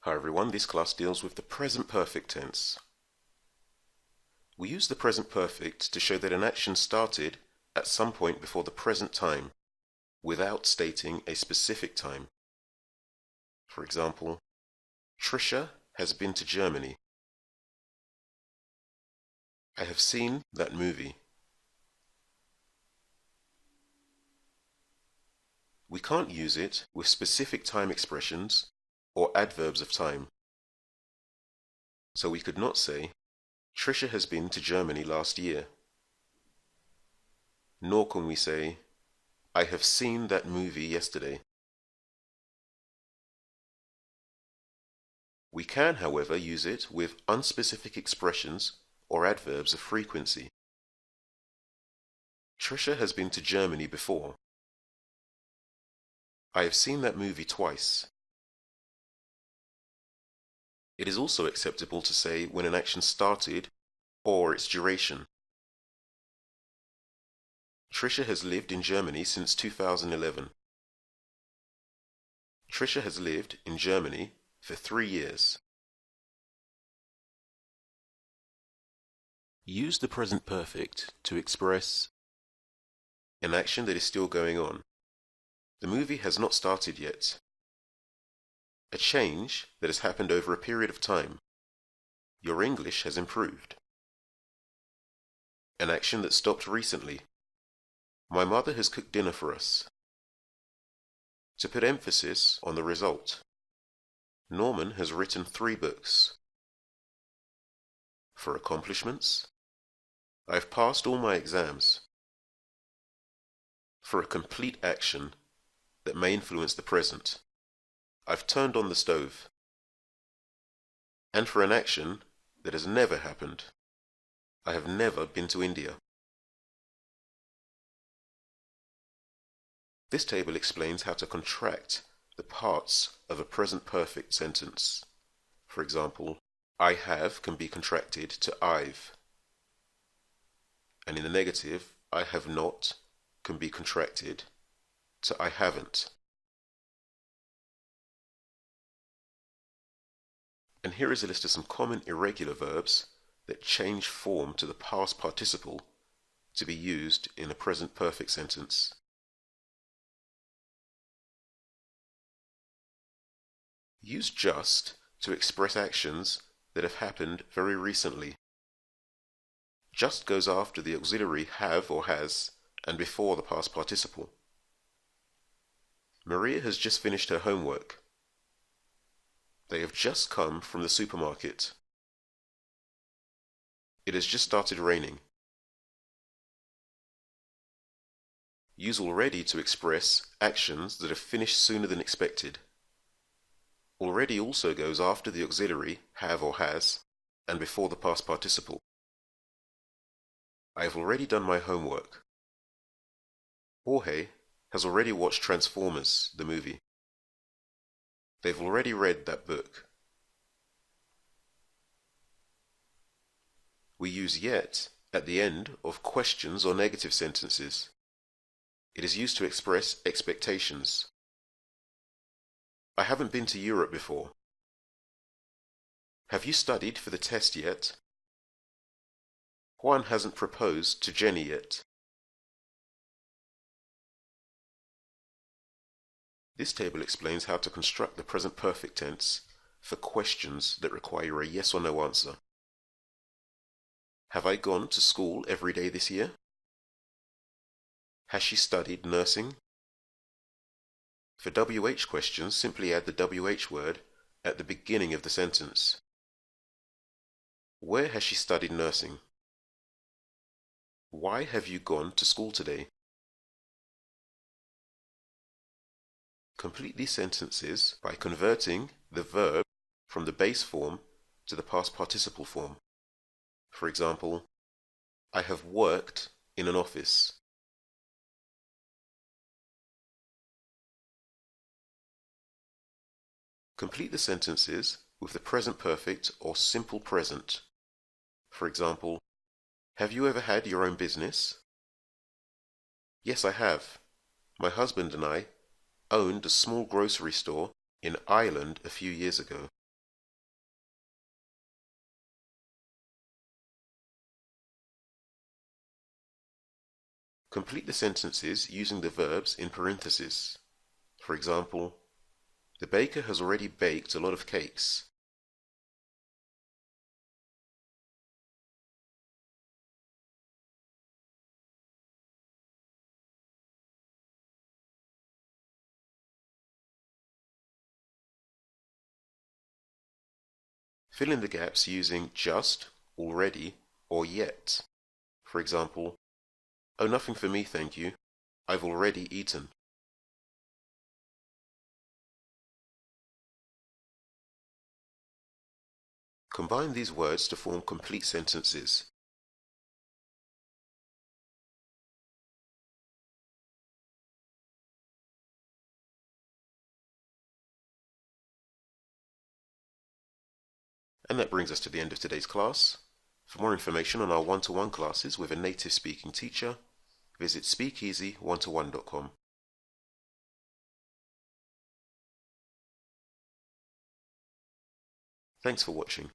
Hi everyone, this class deals with the present perfect tense. We use the present perfect to show that an action started at some point before the present time, without stating a specific time. For example, Trisha has been to Germany. I have seen that movie. We can't use it with specific time expressions or adverbs of time. So we could not say, Trisha has been to Germany last year. Nor can we say, I have seen that movie yesterday. We can, however, use it with unspecific expressions or adverbs of frequency. Trisha has been to Germany before. I have seen that movie twice. It is also acceptable to say when an action started or its duration. Trisha has lived in Germany since 2011. Trisha has lived in Germany for 3 years. Use the present perfect to express an action that is still going on. The movie has not started yet. A change that has happened over a period of time. Your English has improved. An action that stopped recently. My mother has cooked dinner for us. To put emphasis on the result. Norman has written 3 books. For accomplishments, I've passed all my exams. For a complete action that may influence the present, I've turned on the stove. And for an action that has never happened, I have never been to India. This table explains how to contract the parts of a present perfect sentence. For example, I have can be contracted to I've. And in the negative, I have not can be contracted to I haven't. And here is a list of some common irregular verbs that change form to the past participle to be used in a present perfect sentence. Use just to express actions that have happened very recently. Just goes after the auxiliary have or has and before the past participle. Maria has just finished her homework. They have just come from the supermarket. It has just started raining. Use already to express actions that have finished sooner than expected. Already also goes after the auxiliary have or has and before the past participle. I have already done my homework. Jorge has already watched Transformers, the movie. They've already read that book. We use yet at the end of questions or negative sentences. It is used to express expectations. I haven't been to Europe before. Have you studied for the test yet? Juan hasn't proposed to Jenny yet. This table explains how to construct the present perfect tense for questions that require a yes or no answer. Have I gone to school every day this year? Has she studied nursing? For WH questions, simply add the WH word at the beginning of the sentence. Where has she studied nursing? Why have you gone to school today? Complete these sentences by converting the verb from the base form to the past participle form. For example, I have worked in an office. Complete the sentences with the present perfect or simple present. For example, have you ever had your own business? Yes, I have. My husband and I owned a small grocery store in Ireland a few years ago. Complete the sentences using the verbs in parentheses. For example, the baker has already baked a lot of cakes. Fill in the gaps using just, already, or yet. For example, oh, nothing for me, thank you. I've already eaten. Combine these words to form complete sentences. And that brings us to the end of today's class. For more information on our one-to-one classes with a native speaking teacher, visit speakeasy1to1.com. Thanks for watching.